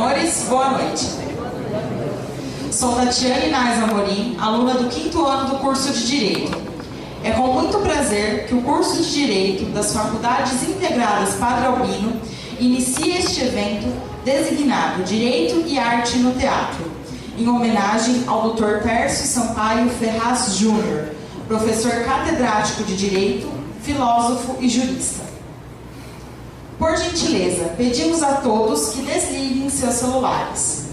senhores, boa noite. Sou Tatiane Nais Amorim, aluna do 5º ano do curso de Direito. É com muito prazer que o curso de Direito das Faculdades Integradas Padre Albino inicia este evento designado Direito e Arte no Teatro, em homenagem ao Dr. Tércio Sampaio Ferraz Júnior, professor catedrático de Direito, filósofo e jurista. Por gentileza, pedimos a todos que desliguem seus celulares.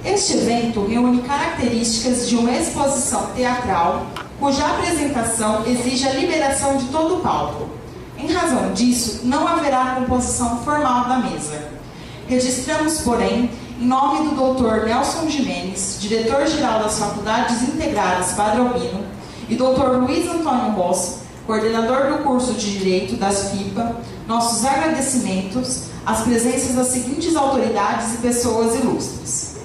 Este evento reúne características de uma exposição teatral, cuja apresentação exige a liberação de todo o palco. Em razão disso, não haverá composição formal da mesa. Registramos, porém, em nome do Dr. Nelson Jimenez, diretor-geral das Faculdades Integradas Padre Albino, e Dr. Luiz Antônio Rossi, coordenador do curso de Direito das FIPA, nossos agradecimentos às presenças das seguintes autoridades e pessoas ilustres.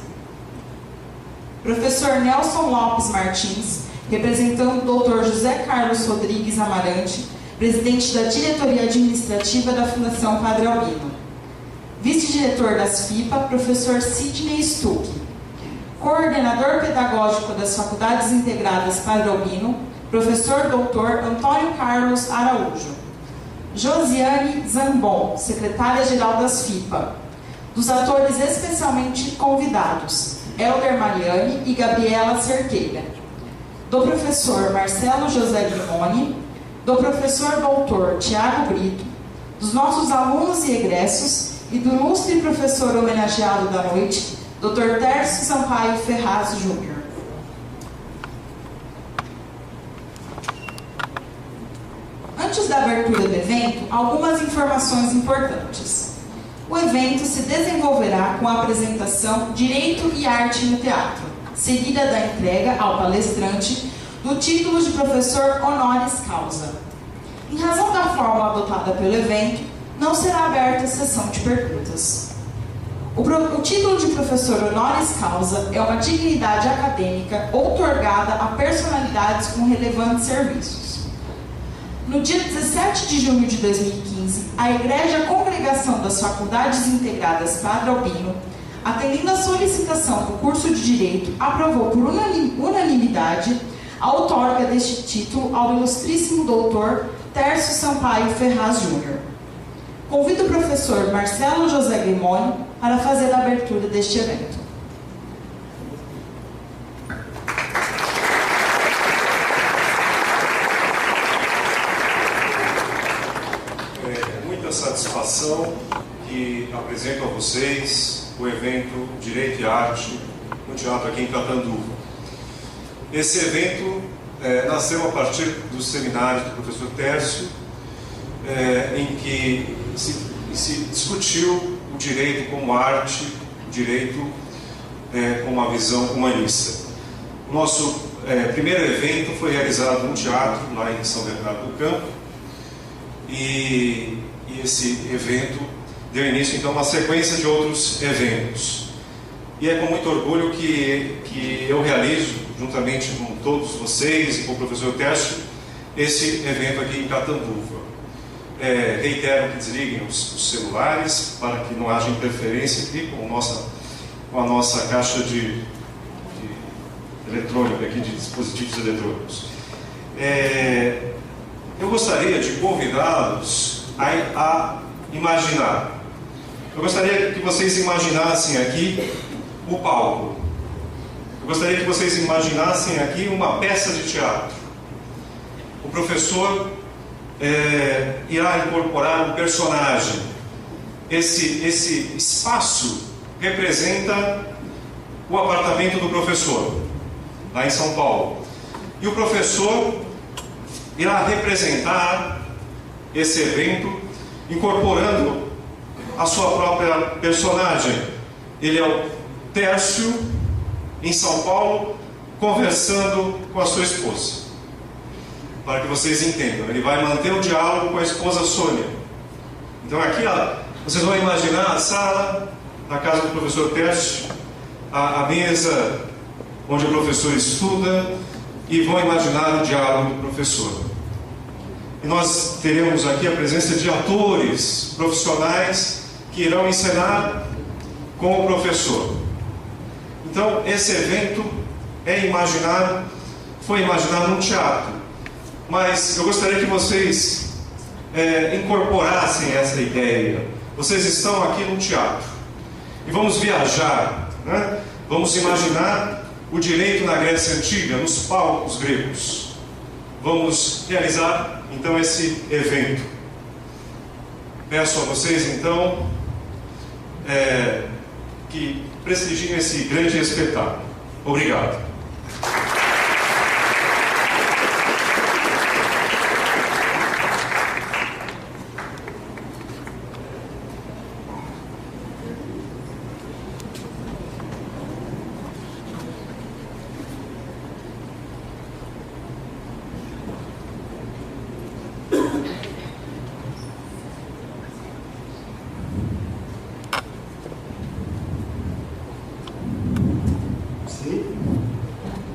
Professor Nelson Lopes Martins, representando o Dr. José Carlos Rodrigues Amarante, presidente da diretoria administrativa da Fundação Padre Albino. Vice-diretor das FIPA, professor Sidney Stuck. Coordenador pedagógico das Faculdades Integradas Padre Albino, professor Dr. Antônio Carlos Araújo. Josiane Zambon, secretária-geral das FIPA. Dos atores especialmente convidados, Helder Mariani e Gabriela Cerqueira. Do professor Marcelo José Grimoni, do professor doutor Tiago Brito, dos nossos alunos e egressos e do ilustre professor homenageado da noite, Dr. Tércio Sampaio Ferraz Júnior. Antes da abertura do evento, algumas informações importantes. O evento se desenvolverá com a apresentação Direito e Arte no Teatro, seguida da entrega ao palestrante do título de professor honoris causa. Em razão da forma adotada pelo evento, não será aberta a sessão de perguntas. O título de professor honoris causa é uma dignidade acadêmica outorgada a personalidades com relevantes serviços. No dia 17 de junho de 2015, a Igreja Congregação das Faculdades Integradas Padre Albino, atendendo à solicitação do curso de Direito, aprovou por unanimidade a outorga deste título ao ilustríssimo doutor Tércio Sampaio Ferraz Júnior. Convido o professor Marcelo José Grimoni para fazer a abertura deste evento. Muita satisfação que apresento a vocês o evento Direito e Arte no Teatro aqui em Catanduva. Esse evento nasceu a partir do seminário do professor Tércio, em que se discutiu o direito como arte, o direito com uma visão humanista. O nosso primeiro evento foi realizado no teatro, lá em São Bernardo do Campo, e esse evento deu início então a uma sequência de outros eventos. E é com muito orgulho que eu realizo, juntamente com todos vocês e com o professor Tércio, esse evento aqui em Catanduva. Reitero que desliguem os celulares para que não haja interferência aqui com a nossa caixa de eletrônica aqui, de dispositivos eletrônicos. Eu gostaria de convidá-los a imaginar. Eu gostaria que vocês imaginassem aqui o palco. Eu gostaria que vocês imaginassem aqui uma peça de teatro. O professor irá incorporar um personagem. Esse espaço representa o apartamento do professor, lá em São Paulo. E o professor irá representar esse evento incorporando a sua própria personagem. Ele é o Tércio, em São Paulo, conversando com a sua esposa. Para que vocês entendam, ele vai manter o diálogo com a esposa Sônia. Então aqui, vocês vão imaginar a sala da casa do professor Tércio, a mesa onde o professor estuda, e vão imaginar o diálogo do professor. E nós teremos aqui a presença de atores profissionais que irão encenar com o professor. Então, esse evento foi imaginado num teatro. Mas eu gostaria que vocês incorporassem essa ideia. Vocês estão aqui no teatro e vamos viajar, né? Vamos imaginar o direito na Grécia Antiga, nos palcos gregos. Vamos realizar então esse evento. Peço a vocês então que prestigiem esse grande espetáculo. Obrigado.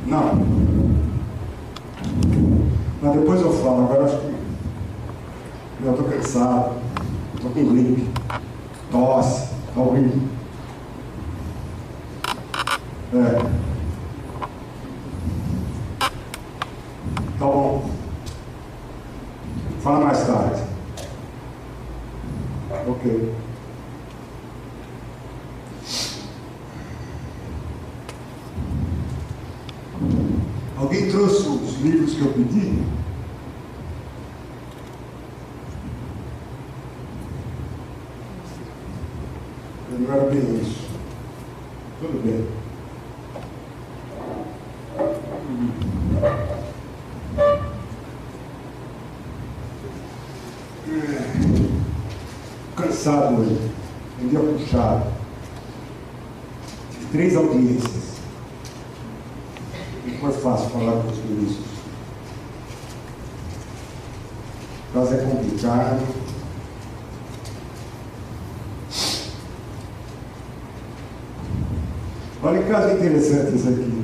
Não. Mas depois eu falo. Agora acho que eu estou cansado. Estou com gripe. Tosse. Está horrível. Tá bom. Fala mais tarde. Ok. Alguém trouxe os livros que eu pedi? Não era bem isso. Tudo bem. Cansado hoje. Um dia puxado. Tive 3 audiências. Não foi fácil falar com os ministros. O caso é complicado. Olha que caso interessante esse aqui.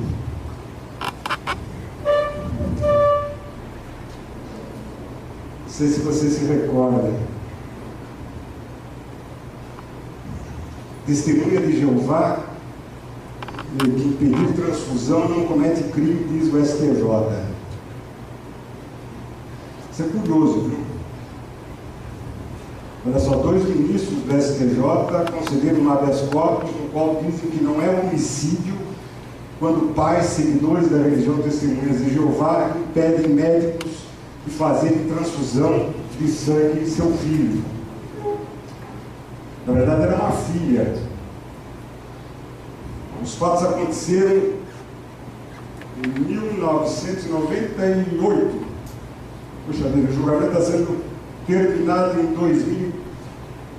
Não sei se você se recorda. Testemunha de Jeová que pedir transfusão não comete crime, diz o STJ. Isso é curioso, viu? Olha só, 2 ministros do STJ concederam um habeas corpus no qual dizem que não é homicídio quando pais, seguidores da religião Testemunhas de Jeová, impedem médicos de fazerem transfusão de sangue de seu filho. Na verdade, era uma filha. Os fatos aconteceram em 1998. Puxa vida, o julgamento está sendo terminado em 2000.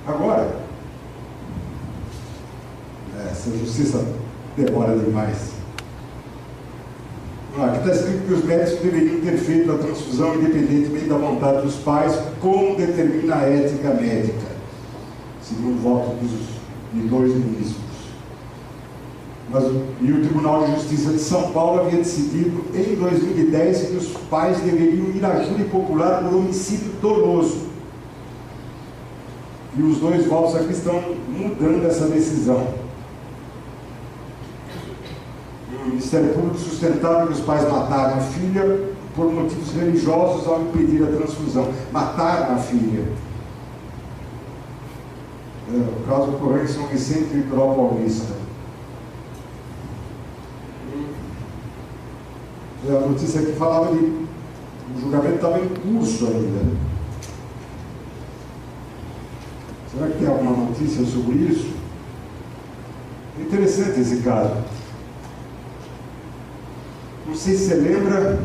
Agora. Essa justiça demora demais. Aqui está escrito que os médicos deveriam ter feito a transfusão independentemente da vontade dos pais, como determina a ética médica, segundo o voto de 2 ministros. E o Tribunal de Justiça de São Paulo havia decidido em 2010 que os pais deveriam ir à júri popular por homicídio doloso. E os 2 votos aqui estão mudando essa decisão. O Ministério Público sustentava que os pais mataram a filha por motivos religiosos ao impedir a transfusão. Mataram a filha. O caso ocorreu em São Vicente, Litoral Paulista. A notícia aqui falava de... O julgamento estava em curso ainda. Será que tem alguma notícia sobre isso? É interessante esse caso. Não sei se você lembra,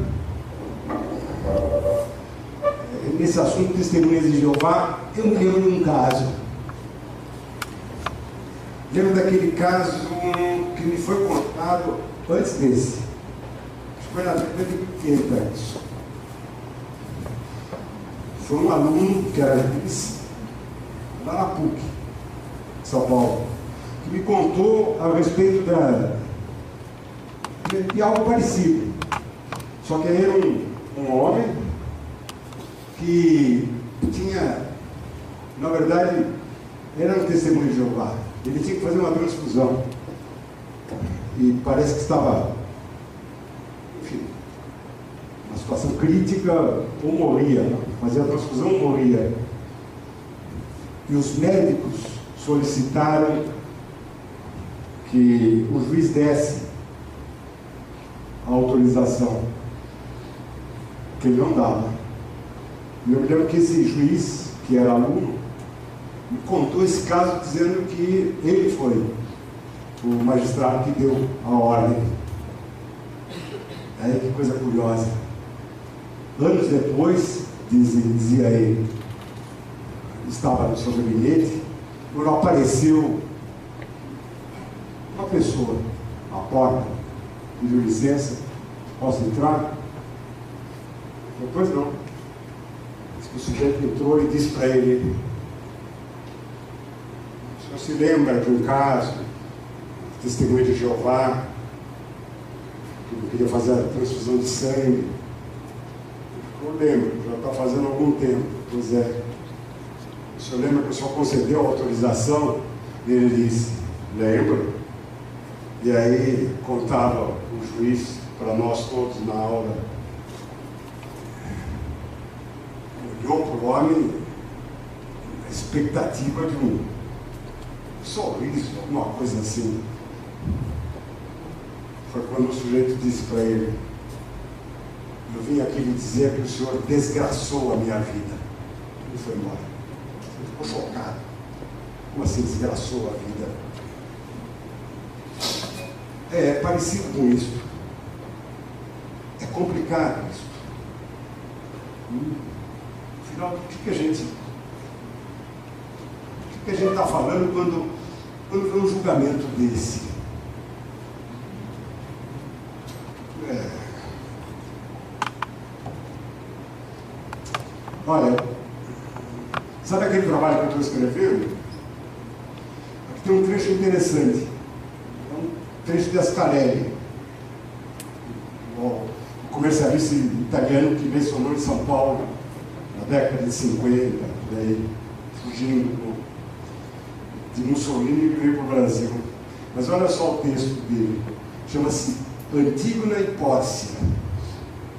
nesse assunto de Testemunhas de Jeová, eu me lembro de um caso. Lembro daquele caso que me foi contado antes desse. Foi na década de 80 isso. Foi um aluno que era juiz lá na PUC, São Paulo, que me contou a respeito de algo parecido. Só que era um homem que tinha, na verdade, era um testemunho de Jeová. Ele tinha que fazer uma transfusão. E parece que estava, enfim, uma situação crítica, ou morria. Fazia a transfusão, morria. E os médicos solicitaram que o juiz desse a autorização, que ele não dava. E eu me lembro que esse juiz, que era aluno, me contou esse caso dizendo que ele foi o magistrado que deu a ordem. Aí que coisa curiosa. Anos depois, dizia ele, estava no seu gabinete, quando apareceu uma pessoa à porta, pediu licença, posso entrar? Eu, pois não. O sujeito entrou e disse para ele: o senhor se lembra de um caso, testemunho de Jeová, que eu queria fazer a transfusão de sangue? Eu lembro, já está fazendo algum tempo. Pois é. O senhor lembra que o senhor concedeu a autorização? E ele disse: lembro. E aí contava o juiz para nós todos na aula. Olhou para o homem na expectativa de um sorriso, alguma coisa assim. Foi quando o sujeito disse para ele: eu vim aqui lhe dizer que o senhor desgraçou a minha vida. Ele foi embora. Ele ficou chocado. Como assim desgraçou a vida? É parecido com isso. É complicado isso. Afinal, o que a gente está falando quando vê um julgamento desse? Olha, sabe aquele trabalho que eu estou escrevendo? Aqui tem um trecho interessante. É um trecho de Ascarelli, o comercialista italiano que lecionou em São Paulo na década de 50, daí, fugindo de Mussolini, ele veio para o Brasil. Mas olha só o texto dele. Chama-se Antígona e Pórcia.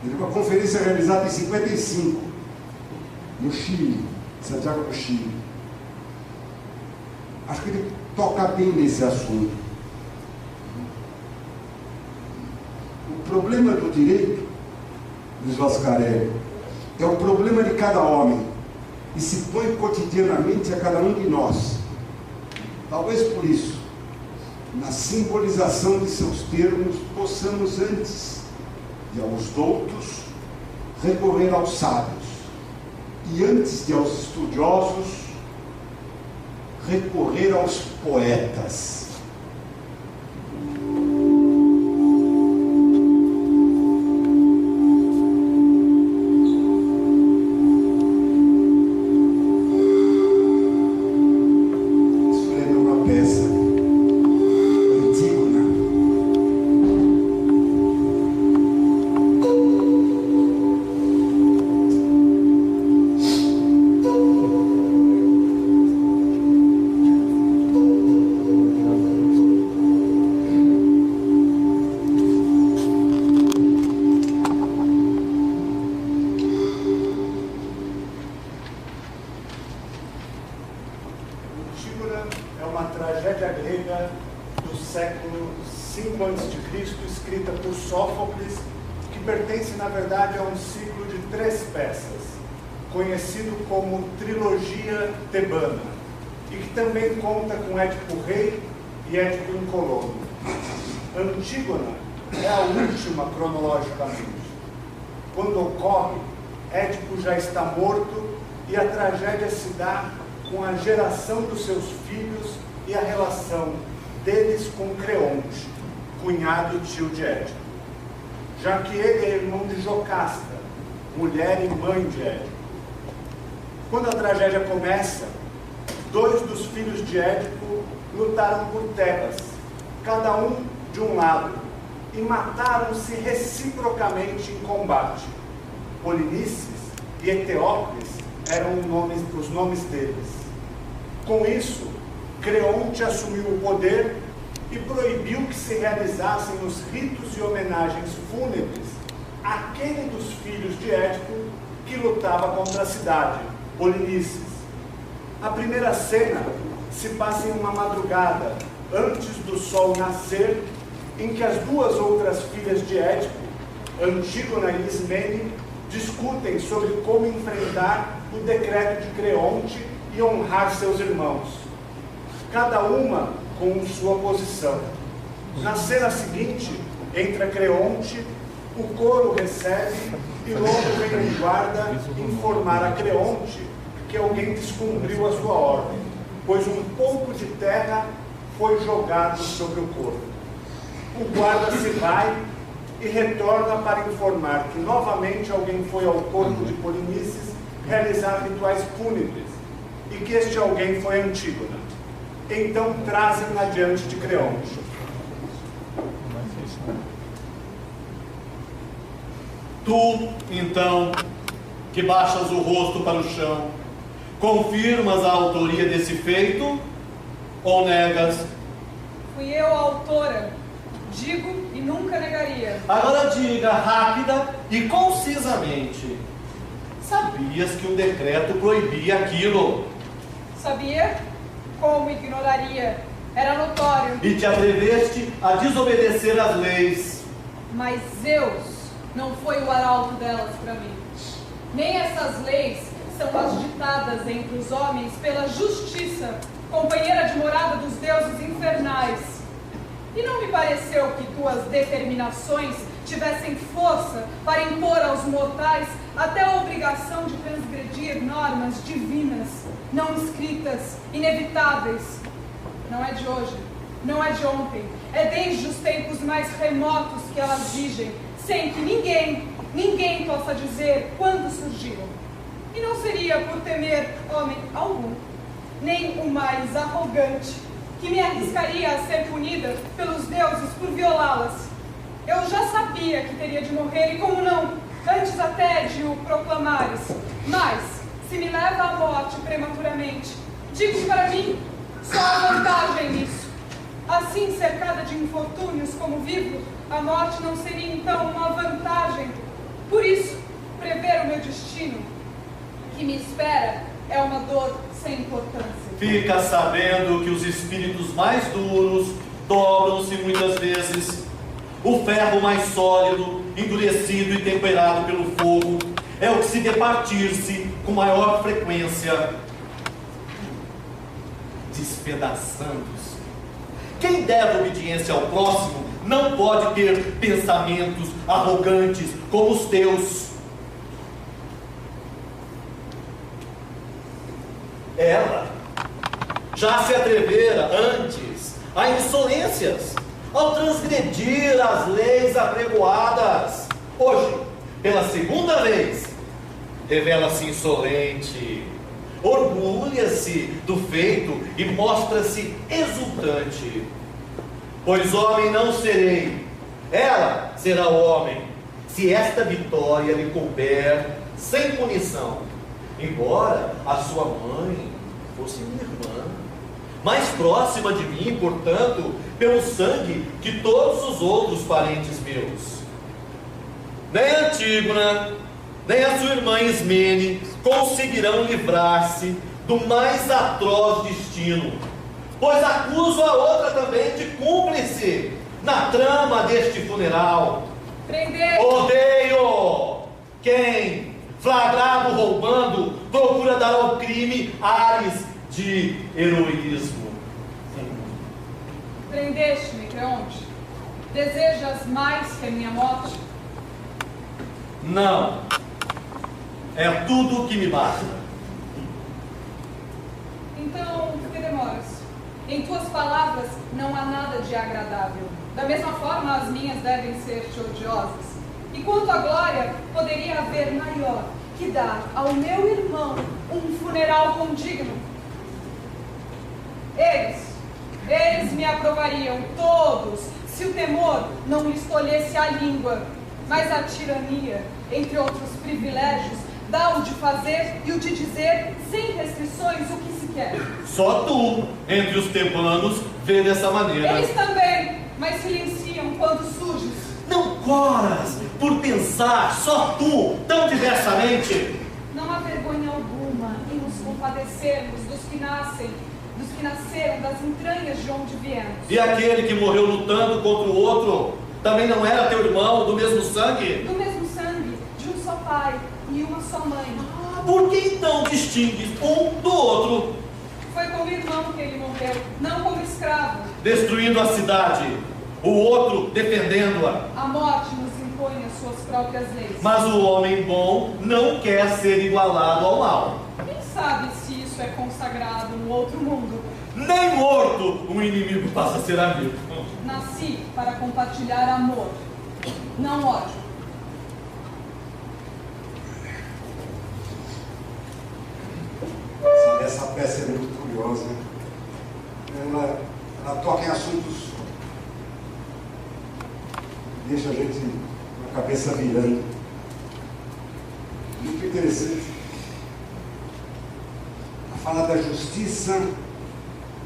Ele é uma conferência realizada em 55, no Chile, Santiago do Chile. Acho que ele toca bem nesse assunto. O problema do direito, diz Ascarelli, é o problema de cada homem e se põe cotidianamente a cada um de nós. Talvez por isso, na simbolização de seus termos, possamos antes de aos doutos recorrer aos sábios e antes de aos estudiosos recorrer aos poetas. Conhecido como Trilogia Tebana, e que também conta com Édipo Rei e Édipo Incolono. Antígona é a última cronologicamente. Quando ocorre, Édipo já está morto e a tragédia se dá com a geração dos seus filhos e a relação deles com Creonte, cunhado e tio de Édipo, já que ele é irmão de Jocasta, mulher e mãe de Édipo. Quando a tragédia começa, 2 dos filhos de Édipo lutaram por Tebas, cada um de um lado, e mataram-se reciprocamente em combate. Polinices e Eteócles eram os nomes deles. Com isso, Creonte assumiu o poder e proibiu que se realizassem os ritos e homenagens fúnebres àquele dos filhos de Édipo que lutava contra a cidade, Polinices. A primeira cena se passa em uma madrugada, antes do sol nascer, em que as duas outras filhas de Édipo, Antígona e Ismene, discutem sobre como enfrentar o decreto de Creonte e honrar seus irmãos, cada uma com sua posição. Na cena seguinte, entra Creonte, o coro recebe e logo vem um guarda informar a Creonte que alguém descumpriu a sua ordem, pois um pouco de terra foi jogado sobre o corpo. O guarda se vai e retorna para informar que novamente alguém foi ao corpo de Polinices realizar rituais fúnebres e que este alguém foi Antígona. Então trazem-na diante de Creonte. Tu, então, que baixas o rosto para o chão, confirmas a autoria desse feito ou negas? Fui eu a autora. Digo e nunca negaria. Agora diga rápida e concisamente. Sabias que um decreto proibia aquilo? Sabia? Como ignoraria? Era notório. E te atreveste a desobedecer às leis. Mas Zeus não foi o arauto delas para mim. Nem essas leis são as ditadas entre os homens pela justiça, companheira de morada dos deuses infernais. E não me pareceu que tuas determinações tivessem força para impor aos mortais até a obrigação de transgredir normas divinas, não escritas, inevitáveis. Não é de hoje, não é de ontem, é desde os tempos mais remotos que elas vigem, sem que ninguém possa dizer quando surgiram. E não seria por temer homem algum, nem o mais arrogante, que me arriscaria a ser punida pelos deuses por violá-las. Eu já sabia que teria de morrer, e como não, antes até de o proclamares. Mas, se me leva à morte prematuramente, digo que para mim só há vantagem nisso. Assim, cercada de infortúnios como vivo, a morte não seria então uma vantagem. Por isso, prever o meu destino, que me espera, é uma dor sem importância. Fica sabendo que os espíritos mais duros dobram-se muitas vezes. O ferro mais sólido, endurecido e temperado pelo fogo, é o que se departir-se com maior frequência, despedaçando-se. Quem deve obediência ao próximo não pode ter pensamentos arrogantes como os teus. Ela já se atrevera antes a insolências, ao transgredir as leis apregoadas. Hoje, pela segunda vez, revela-se insolente, orgulha-se do feito e mostra-se exultante. Pois homem não serei, ela será homem, se esta vitória lhe couber sem punição. Embora a sua mãe fosse minha irmã, mais próxima de mim, portanto, pelo sangue que todos os outros parentes meus. Nem Antígona, nem a sua irmã Ismene conseguirão livrar-se do mais atroz destino, pois acuso a outra também de cúmplice na trama deste funeral. Prender! Odeio quem, flagrado roubando, procura dar ao crime ares de heroísmo. Prendeste-me, Creonte. Desejas mais que a minha morte? Não. É tudo o que me basta. Então, por que demoras? Em tuas palavras não há nada de agradável. Da mesma forma, as minhas devem ser-te odiosas. E quanto à glória, poderia haver maior que dar ao meu irmão um funeral condigno. Eles me aprovariam todos, se o temor não lhes tolhesse a língua. Mas a tirania, entre outros privilégios, dá o de fazer e o de dizer, sem restrições, o que se quer. Só tu, entre os tebanos, vê dessa maneira. Eles também, mas silenciam quando surges. Não coras por pensar, só tu, tão diversamente. Não há vergonha alguma em nos compadecermos dos que nasceram das entranhas de onde viemos. E aquele que morreu lutando contra o outro, também não era teu irmão, do mesmo sangue? Do mesmo sangue, de um só pai e uma só mãe. Por que então distingues um do outro? Foi como irmão que ele morreu, não como escravo. Destruindo a cidade, o outro defendendo-a. A morte nos impõe as suas próprias leis. Mas o homem bom não quer ser igualado ao mal. Quem sabe se isso é consagrado no outro mundo? Nem morto um inimigo passa a ser amigo. Nasci para compartilhar amor, não ódio. Essa peça é muito curiosa. Ela toca em assuntos, deixa a gente com a cabeça virando. Muito interessante. Ela fala da justiça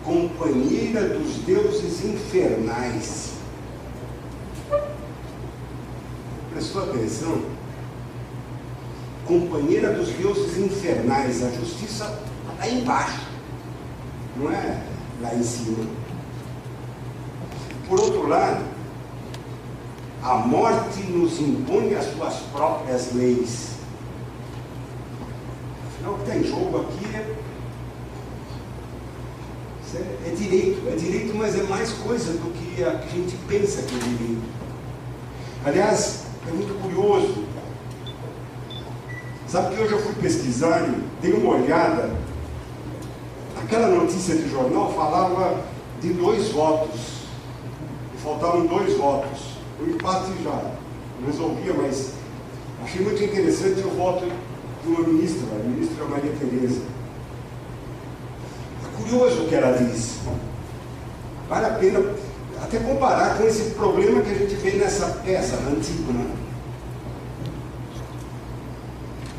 companheira dos deuses infernais. Prestou atenção? Companheira dos deuses infernais. A justiça está aí embaixo, não é lá em cima. Por outro lado, a morte nos impõe as suas próprias leis. Afinal, o que está em jogo aqui é direito, mas é mais coisa do que a gente pensa que é direito. Aliás, é muito curioso. Sabe que hoje eu fui pesquisar e dei uma olhada. Aquela notícia de jornal falava de 2 votos. E faltavam 2 votos. O empate já resolvia, mas achei muito interessante o voto de uma ministra, a ministra Maria Tereza. É curioso o que ela diz. Vale a pena até comparar com esse problema que a gente vê nessa peça, na Antígona.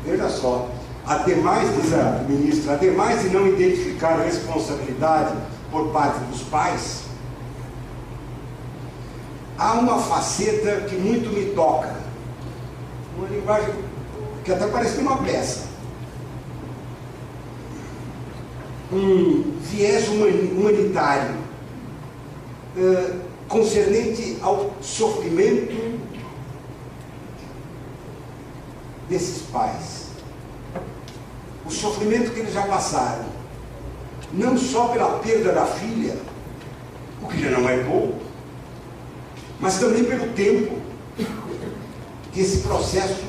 Veja só, ademais, diz a ministra, ademais de não identificar responsabilidade por parte dos pais, há uma faceta que muito me toca, uma linguagem que até parece uma peça, um viés humanitário, concernente ao sofrimento desses pais, o sofrimento que eles já passaram, não só pela perda da filha, o que já não é pouco, mas também pelo tempo que esse processo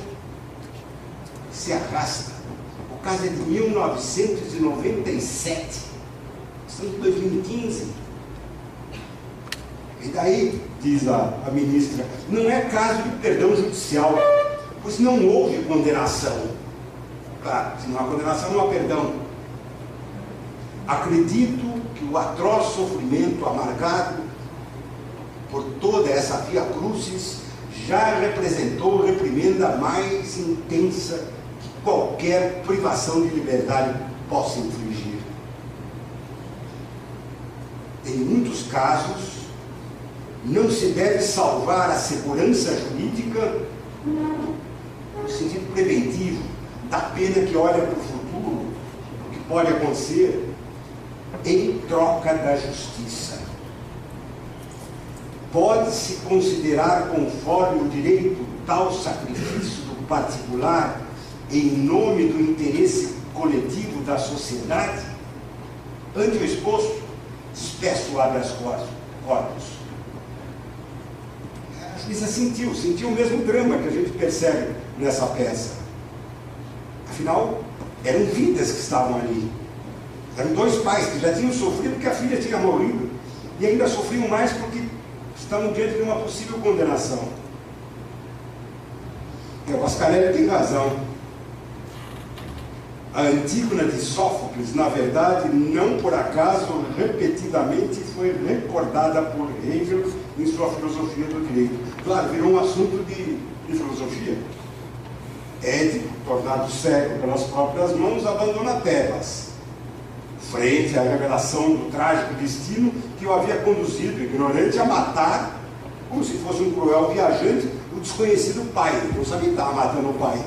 se arrasta. O caso é de 1997, estamos em 2015. E daí, diz a ministra, não é caso de perdão judicial, pois não houve condenação. Claro, se não há condenação, não há perdão. Acredito que o atroz sofrimento amargado por toda essa via crucis já representou reprimenda mais intensa que qualquer privação de liberdade possa infligir. Em muitos casos, não se deve salvar a segurança jurídica no sentido preventivo, da pena que olha para o futuro, o que pode acontecer, em troca da justiça. Pode-se considerar conforme o direito tal sacrifício do particular em nome do interesse coletivo da sociedade? Ante o exposto, despeço o habeas corpus. A juíza sentiu o mesmo drama que a gente percebe nessa peça. Afinal, eram vidas que estavam ali. Eram 2 pais que já tinham sofrido porque a filha tinha morrido e ainda sofriam mais porque estavam diante de uma possível condenação. E o Ascarelli tem razão. A Antígona de Sófocles, na verdade, não por acaso, repetidamente foi recordada por Hegel em sua filosofia do direito. Claro, virou um assunto de filosofia. Édipo, tornado cego pelas próprias mãos, abandona Tebas. frente à revelação do trágico destino que o havia conduzido, ignorante, a matar, como se fosse um cruel viajante, o desconhecido pai. Ele não sabia que estava matando o pai.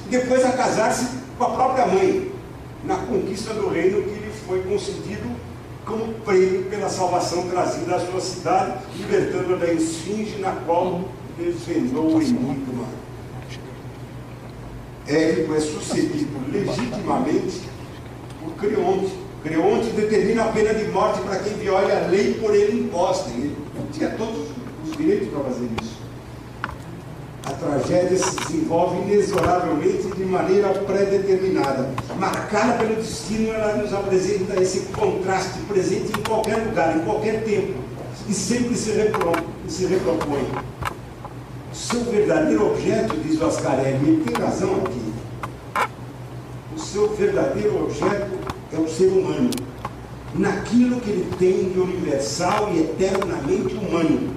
E depois a casar-se com a própria mãe, na conquista do reino que lhe foi concedido como prêmio pela salvação trazida à sua cidade, libertando-a da esfinge na qual desvendou o enigma. Édipo é sucedido legitimamente por Creonte. Creonte determina a pena de morte para quem viola a lei por ele imposta. Ele tinha todos os direitos para fazer isso. A tragédia se desenvolve inexoravelmente de maneira pré-determinada. Marcada pelo destino, ela nos apresenta esse contraste presente em qualquer lugar, em qualquer tempo, e sempre se repropõe. O seu verdadeiro objeto, diz Vascarelli, ele tem razão aqui. O seu verdadeiro objeto é o ser humano, naquilo que ele tem de universal e eternamente humano.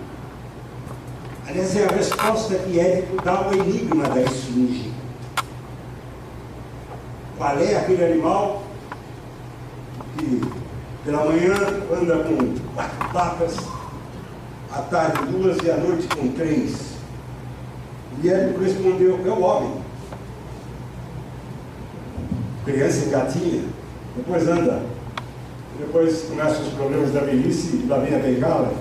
Aliás, é a resposta que Édipo dá ao enigma da esfinge. Qual é aquele animal que pela manhã anda com 4 patas, à tarde 2 e à noite com 3? E Édipo respondeu: é o homem. Criança engatinha, depois anda, depois começam os problemas da velhice e lá vem a bengala.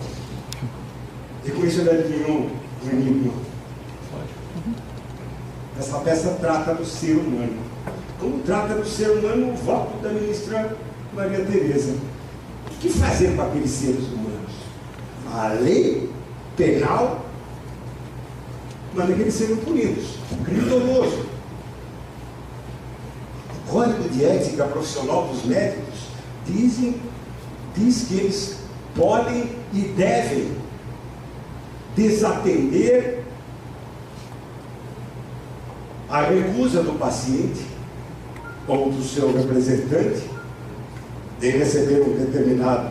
E com isso ele adivinhou o enigma. Essa peça trata do ser humano. Como trata do ser humano o voto da ministra Maria Teresa. O que fazer com aqueles seres humanos? A lei penal manda que eles sejam punidos. Crime doloso. O Código de Ética Profissional dos Médicos diz que eles podem e devem desatender a recusa do paciente ou do seu representante de receber um determinado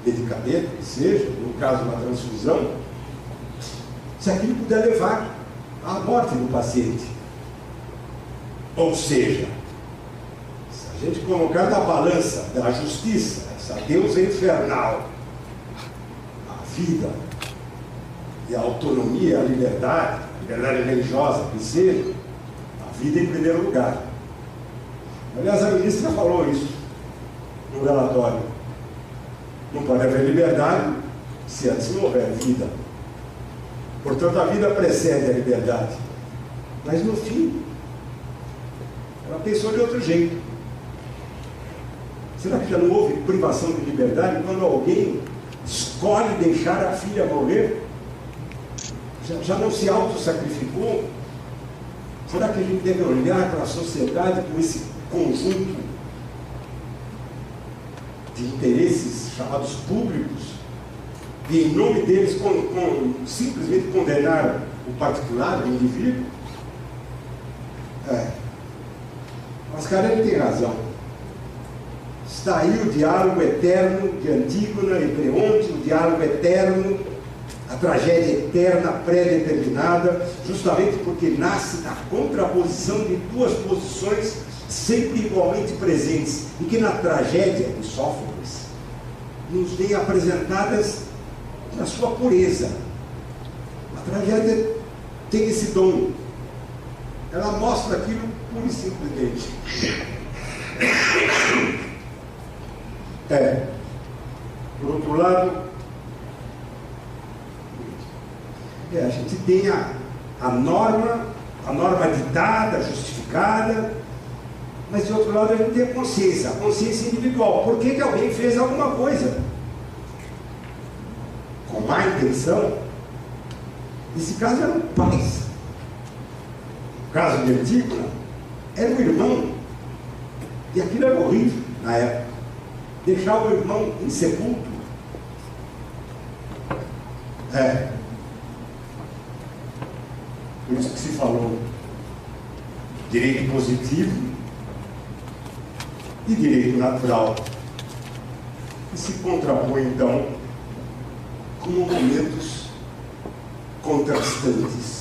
medicamento, que seja, no caso uma transfusão, se aquilo puder levar à morte do paciente. Ou seja, se a gente colocar na balança da justiça, essa deusa infernal, a vida e a autonomia, a liberdade religiosa que seja, a vida em primeiro lugar. Aliás, a ministra falou isso no relatório. Não pode haver liberdade se antes não houver vida. Portanto, a vida precede a liberdade. Mas no fim, ela pensou de outro jeito. Será que já não houve privação de liberdade quando alguém escolhe deixar a filha morrer? Já não se auto-sacrificou? Será que a gente deve olhar para a sociedade com esse conjunto de interesses chamados públicos e em nome deles simplesmente condenar o particular, o indivíduo? Mascarelli tem razão. Está aí o diálogo eterno de Antígona e Creonte, o diálogo eterno, a tragédia eterna, pré-determinada, justamente porque nasce da contraposição de duas posições sempre igualmente presentes, e que na tragédia de Sófocles nos vem apresentadas na sua pureza. A tragédia tem esse dom. Ela mostra aquilo pura e simplesmente. Por outro lado, a gente tem a norma ditada, justificada, mas de outro lado a gente tem a consciência individual. Por que alguém fez alguma coisa com má intenção? Nesse caso eram pais. No caso de Antígona, era o irmão. E aquilo era horrível na época. Deixar o irmão insepulto. Por isso que se falou direito positivo e direito natural, que se contrapõe então como momentos contrastantes.